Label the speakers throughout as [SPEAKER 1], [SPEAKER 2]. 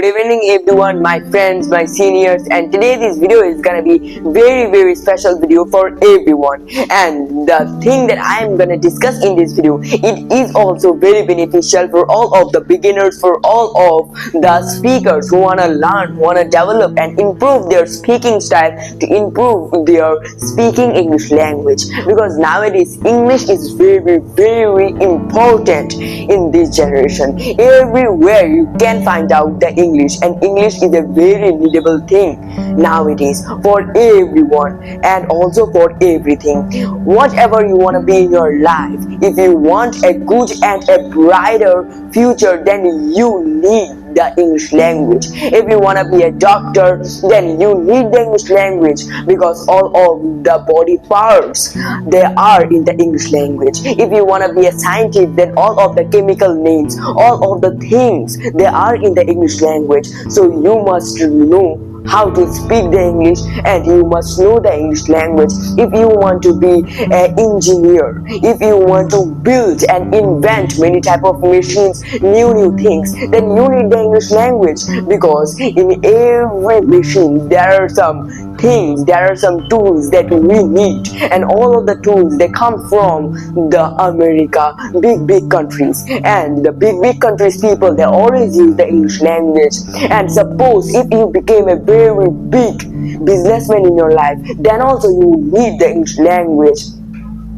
[SPEAKER 1] Good evening everyone, my friends, my seniors, and today this video is gonna be very special video for everyone. And the thing that I am gonna discuss in this video, it is also very beneficial for all of the beginners, for all of the speakers who wanna learn, who wanna develop and improve their speaking style, to improve their speaking English language. Because nowadays English is very important in this generation. Everywhere you can find out the English, and English is a very needable thing nowadays for everyone and also for everything. Whatever you want to be in your life, if you want a good and a brighter future, then you need the English language. If you want to be a doctor, then you need the English language, because all of the body parts, they are in the English language. If you want to be a scientist, then all of the chemical names, all of the things, they are in the English language. So you must know how to speak the English, and you must know the English language. If you want to be an engineer, if you want to build and invent many type of machines, new things, then you need the English language, because in every machine there are some things, there are some tools that we need, and all of the tools, they come from the America, big countries, and the big countries people, they always use the English language. And suppose if you became a very big businessman in your life, then also you need the English language.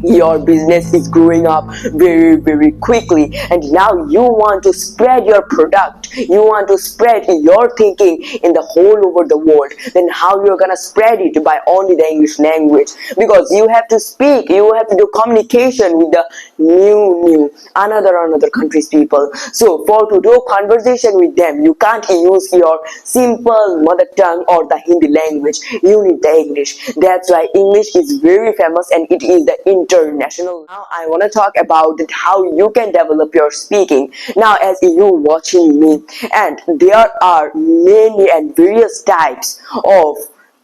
[SPEAKER 1] Your business is growing up very quickly, and now you want to spread your product, you want to spread your thinking in the whole over the world. Then how you're gonna spread it? By only the English language, because you have to speak, you have to do communication with the new another countries people. So for to do conversation with them, you can't use your simple mother tongue or the Hindi language, you need the English. That's why English is very famous, and it is the international. Now I want to talk about how you can develop your speaking. Now as you watching me, and there are many and various types of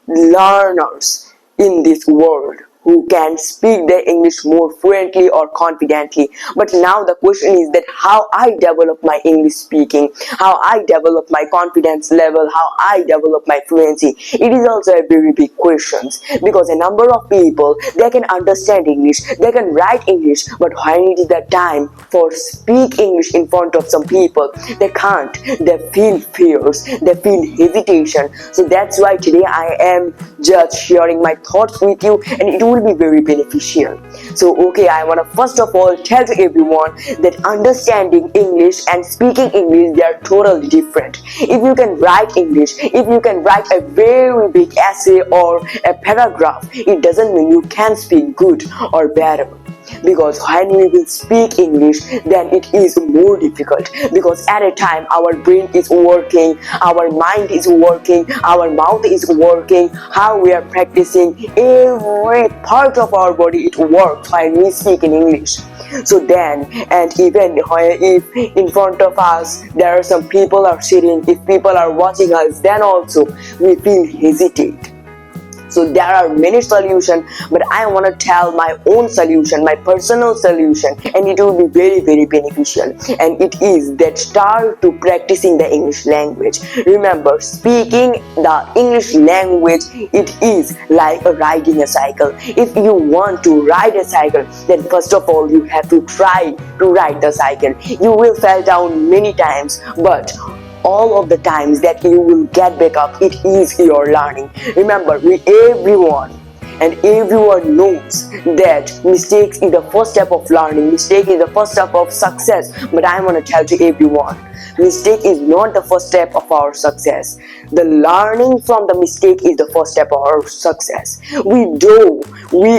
[SPEAKER 1] learners in this world who can speak the English more fluently or confidently. But now the question is that how I develop my English speaking, how I develop my confidence level, how I develop my fluency. It is also a very big question, because a number of people, they can understand English, they can write English, but when it is the time for speak English in front of some people, they can't. They feel fears, they feel hesitation. So that's why today I am just sharing my thoughts with you, and it will be very beneficial. So okay, I want to first of all tell to everyone that understanding English and speaking English, they are totally different. If you can write English, if you can write a very big essay or a paragraph, it doesn't mean you can speak good or better. Because when we will speak English, then it is more difficult, because at a time our brain is working, our mind is working, our mouth is working, how we are practicing, every part of our body, it works when we speak in English. So then, and even if in front of us there are some people are sitting, if people are watching us, then also we feel hesitate. So there are many solutions, but I want to tell my own solution, my personal solution, and it will be very beneficial. And it is that start to practicing the English language. Remember, speaking the English language, it is like riding a cycle. If you want to ride a cycle, then first of all you have to try to ride the cycle. You will fall down many times, but all of the times that you will get back up, it is your learning. Remember, everyone knows that mistakes is the first step of learning, mistake is the first step of success. But I want to tell to everyone, mistake is not the first step of our success. The learning from the mistake is the first step of our success. We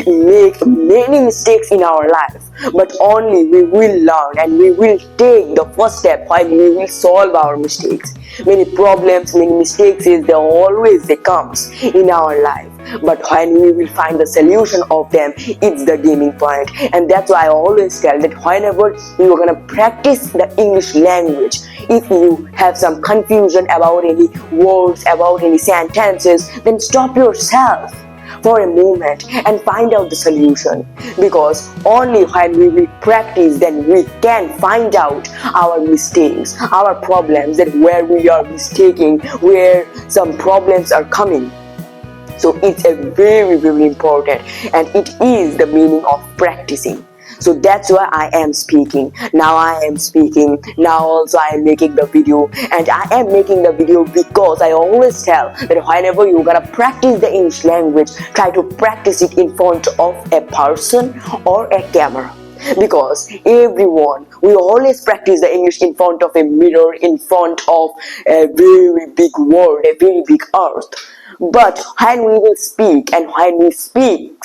[SPEAKER 1] make many mistakes in our life, but only we will learn and we will take the first step while we will solve our mistakes. Many problems, many mistakes, they comes in our life, but when we will find the solution of them, it's the gaming point. And that's why I always tell that whenever you're gonna practice the English language, if you have some confusion about any words, about any sentences, then stop yourself. for a moment and find out the solution, because only when we will practice then we can find out our mistakes, our problems, that where we are mistaking, where some problems are coming. So it's a very important, and it is the meaning of practicing. So that's why I am speaking now. Also I am making the video, and I am making the video because I always tell that whenever you're gonna practice the English language, try to practice it in front of a person or a camera, because everyone, we always practice the English in front of a mirror, in front of a very big world, a very big earth. But when we will speak, and when we speak,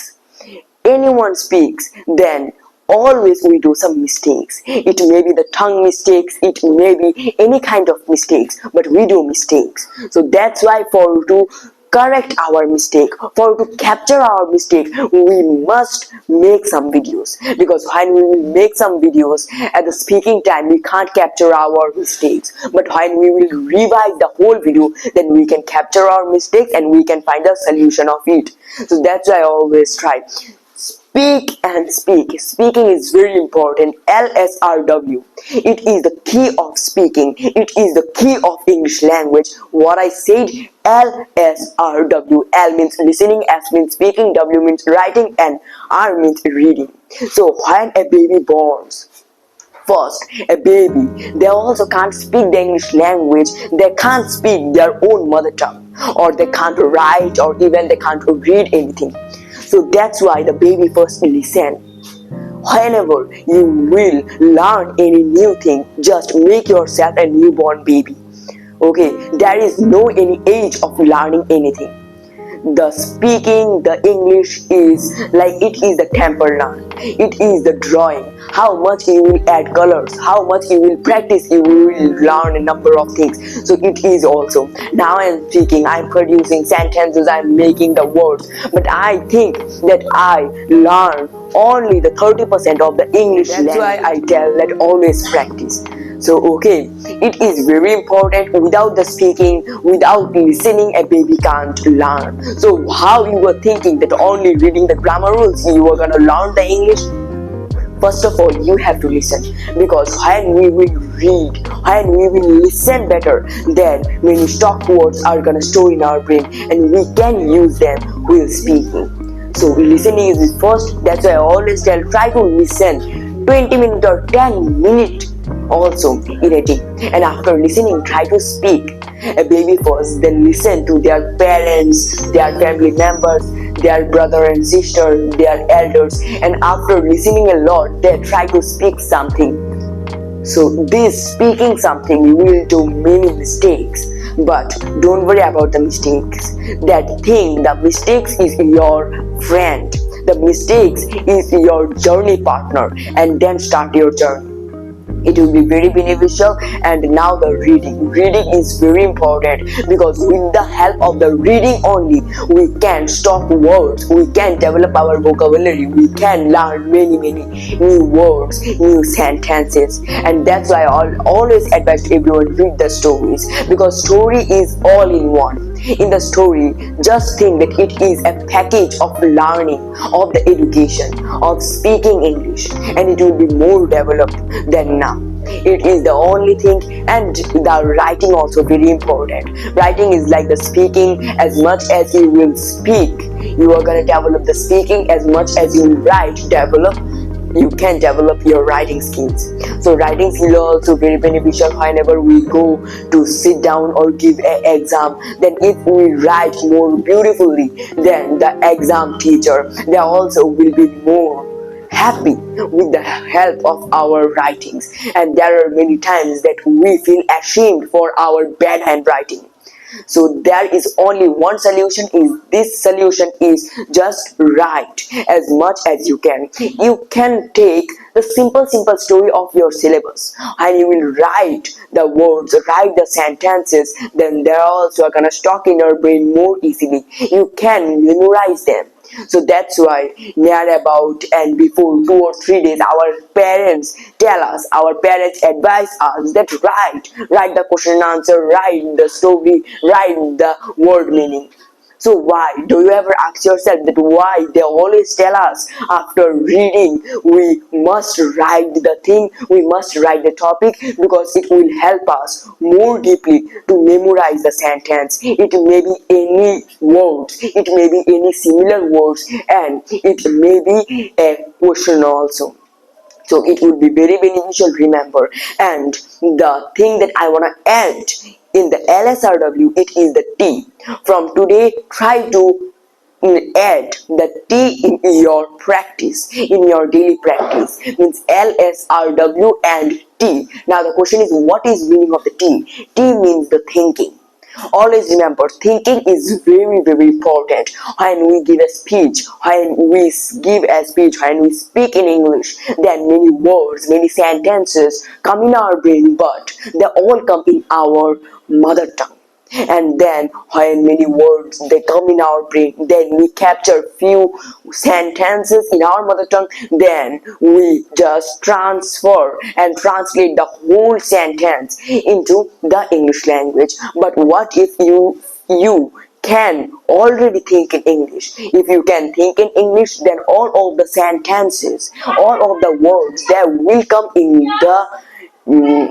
[SPEAKER 1] anyone speaks, then always we do some mistakes. It may be the tongue mistakes, it may be any kind of mistakes, but we do mistakes. So that's why, for to correct our mistake, for to capture our mistake, we must make some videos, because when we will make some videos at the speaking time, we can't capture our mistakes, but when we will revise the whole video, then we can capture our mistakes and we can find a solution of it. So that's why I always try speak and speak. Speaking is very important. LSRW. It is the key of speaking. It is the key of English language. What I said, LSRW. L means listening, S means speaking, W means writing, and R means reading. So when a baby borns, first, a baby, they also can't speak the English language, they can't speak their own mother tongue, or they can't write, or even they can't read anything. So that's why the baby first listen. Whenever you will learn any new thing, just make yourself a newborn baby. Okay, there is no any age of learning anything. The speaking the English is like, it is the temper learn, it is the drawing. How much you will add colors, how much you will practice, you will learn a number of things. So it is also, now I am speaking, I am producing sentences, I am making the words, but I think that I learn only the 30% of the English language. That's why I tell that always practice. So okay, it is very important. Without the speaking, without listening, a baby can't learn. So how you were thinking that only reading the grammar rules you were gonna learn the English? First of all, you have to listen, because when we will read, when we will listen better, then many stock words are gonna store in our brain and we can use them while speaking. So listening is the first. That's why I always tell, try to listen 20 minutes or 10 minutes also in a day, and after listening try to speak. A baby first, then listen to their parents, their family members, their brother and sister, their elders, and after listening a lot they try to speak something. So this speaking something, you will do many mistakes, but don't worry about the mistakes. That thing, the mistakes is your friend, the mistakes is your journey partner, and then start your journey. It will be very beneficial. And now the reading is very important, because with the help of the reading only we can stock words, we can develop our vocabulary, we can learn many new words, new sentences. And that's why I always advise everyone read the stories, because story is all in one. In the story, just think that it is a package of learning, of the education, of speaking English, and it will be more developed than now. It is the only thing. And the writing also very important. Writing is like the speaking. As much as you will speak, you are gonna develop the speaking. As much as you write, you can develop your writing skills. So writing skill is also very beneficial whenever we go to sit down or give an exam. Then if we write more beautifully, then the exam teacher, they also will be more happy with the help of our writings. And there are many times that we feel ashamed for our bad handwriting. So there is only one solution. This solution is just write as much as you can. You can take the simple story of your syllabus, and you will write the words, write the sentences, then they're also gonna stock in your brain more easily. You can memorize them. So that's why near about and before 2 or 3 days our parents tell us, our parents advise us that write the question and answer, write the story, write the word meaning. So why do you ever ask yourself that why they always tell us after reading we must write the thing, we must write the topic, because it will help us more deeply to memorize the sentence. It may be any words, it may be any similar words, and it may be a question also. So it would be very beneficial, remember. And the thing that I want to add in the LSRW, it is the T. From today, try to add the T in your practice, in your daily practice. Means LSRW and T. Now the question is, what is meaning of the T? T means the thinking. Always remember, thinking is very important. When we give a speech, when we speak in English, there are many words, many sentences come in our brain, but they all come in our mother tongue. And then when many words they come in our brain, then we capture few sentences in our mother tongue, then we just transfer and translate the whole sentence into the English language. But what if you can already think in English? If you can think in English, then all of the sentences, all of the words, they will come in the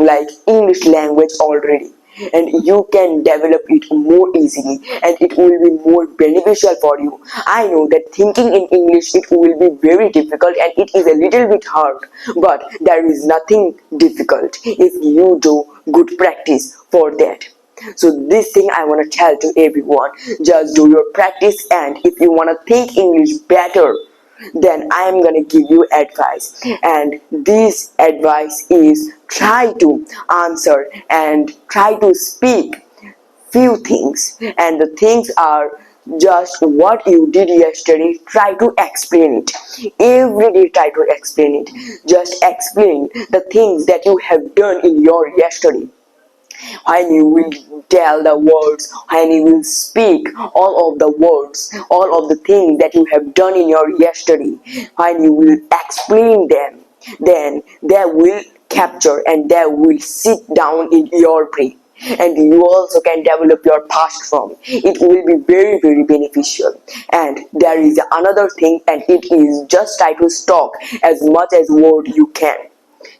[SPEAKER 1] like English language already, and you can develop it more easily, and it will be more beneficial for you. I know that thinking in English, it will be very difficult and it is a little bit hard, but there is nothing difficult if you do good practice for that. So this thing I want to tell to everyone, just do your practice, and if you want to think English better, then I am gonna give you advice, and this advice is try to answer and try to speak few things, and the things are just what you did yesterday, try to explain it every day. Try to explain it, just explain the things that you have done in your yesterday. When you will tell the words, when you will speak all of the words, all of the things that you have done in your yesterday, when you will explain them, then they will capture and they will sit down in your brain, and you also can develop your past form. It will be very beneficial. And there is another thing, and it is just try to stock as much as word you can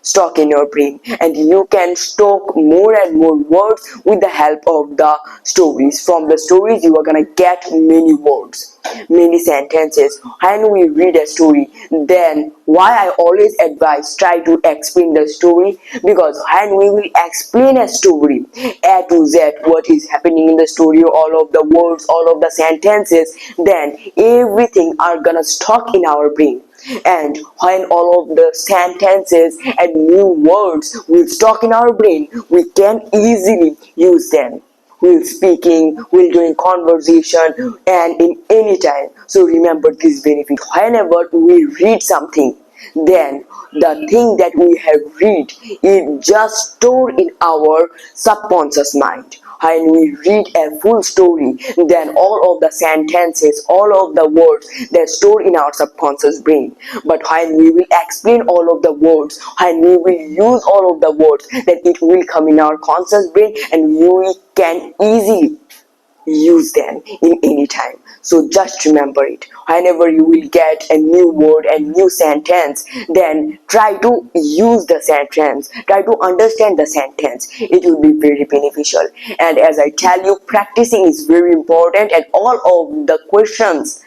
[SPEAKER 1] stock in your brain, and you can stock more and more words with the help of the stories. From the stories you are gonna get many words, many sentences. When we read a story, then why I always advise try to explain the story, because when we will explain a story A to Z, what is happening in the story, all of the words, all of the sentences, then everything are gonna stock in our brain. And when all of the sentences and new words will stock in our brain, we can easily use them while speaking, while doing conversation, and in any time. So remember this benefit. Whenever we read something, then the thing that we have read is just stored in our subconscious mind. When we read a full story, then all of the sentences, all of the words, they're stored in our subconscious brain. But when we will explain all of the words, when we will use all of the words, then it will come in our conscious brain, and we can easily use them in any time. So just remember it. Whenever you will get a new word and new sentence, then try to use the sentence, try to understand the sentence. It will be very beneficial. And as I tell you, practicing is very important, and all of the questions,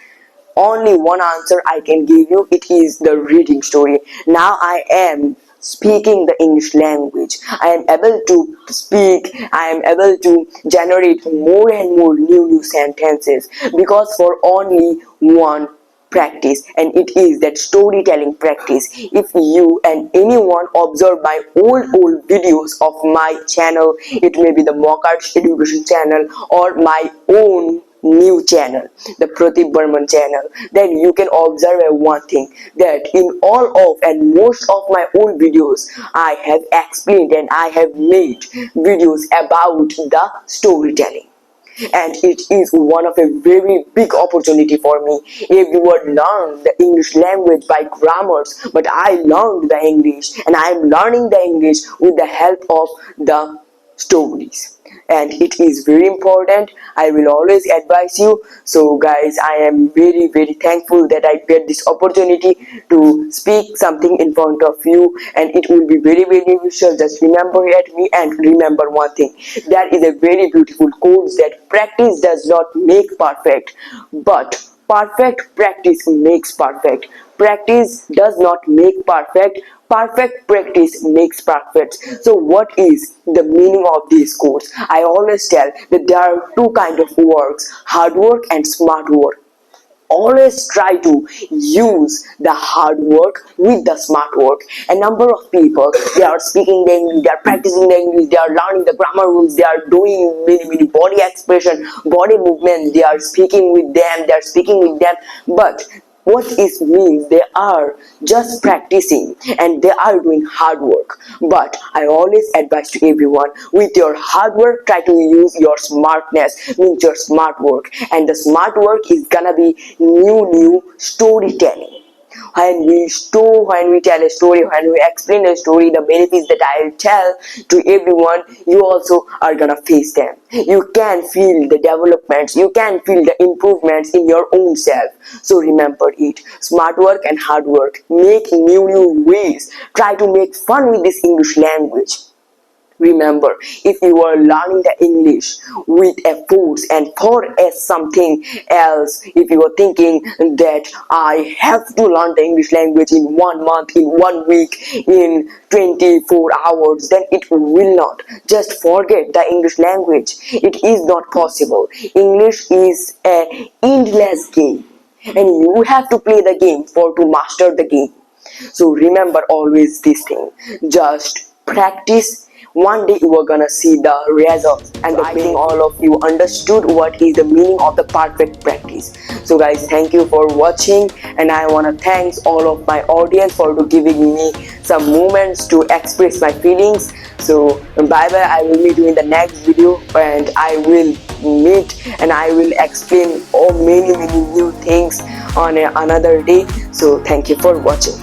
[SPEAKER 1] only one answer I can give you, it is the reading story. Now I am speaking the English language, I am able to speak, I am able to generate more and more new sentences, because for only one practice, and it is that storytelling practice. If you and anyone observe my old videos of my channel, it may be the mock arts education channel or my own new channel, the Pratik Burman channel, then you can observe one thing, that in all of and most of my old videos I have explained and I have made videos about the storytelling. And it is one of a very big opportunity for me. Everyone learned the English language by grammars, but I learned the English, and I am learning the English with the help of the stories, and it is very important. I will always advise you. So guys, I am very thankful that I get this opportunity to speak something in front of you, and it will be very beneficial. Just remember at me, and remember one thing, there is a very beautiful quote that practice does not make perfect, but perfect practice makes perfect. Practice does not make perfect, perfect practice makes perfect. So what is the meaning of these quotes? I always tell that there are two kind of works: hard work and smart work. Always try to use the hard work with the smart work. A number of people, they are speaking the English, they are practicing the English, they are learning the grammar rules, they are doing many body expression, body movement, they are speaking with them, but what it means, they are just practicing and they are doing hard work. But I always advise to everyone, with your hard work, try to use your smartness, means your smart work. And the smart work is gonna be new storytelling. When we tell a story, when we explain a story, the benefits that I'll tell to everyone, you also are gonna face them. You can feel the developments, you can feel the improvements in your own self. So remember it: smart work and hard work. Make new ways. Try to make fun with this English language. Remember, if you are learning the English with a force and for as something else, if you are thinking that I have to learn the English language in 1 month, in 1 week, in 24 hours, then it will not. Just forget the English language. It is not possible. English is a endless game, and you have to play the game for to master the game. So remember always this thing: just practice. One day you are gonna see the results. And I think all of you understood what is the meaning of the perfect practice. So guys, thank you for watching, and I want to thank all of my audience for giving me some moments to express my feelings. So bye bye. I will meet you in the next video, and I will explain many new things on another day. So thank you for watching.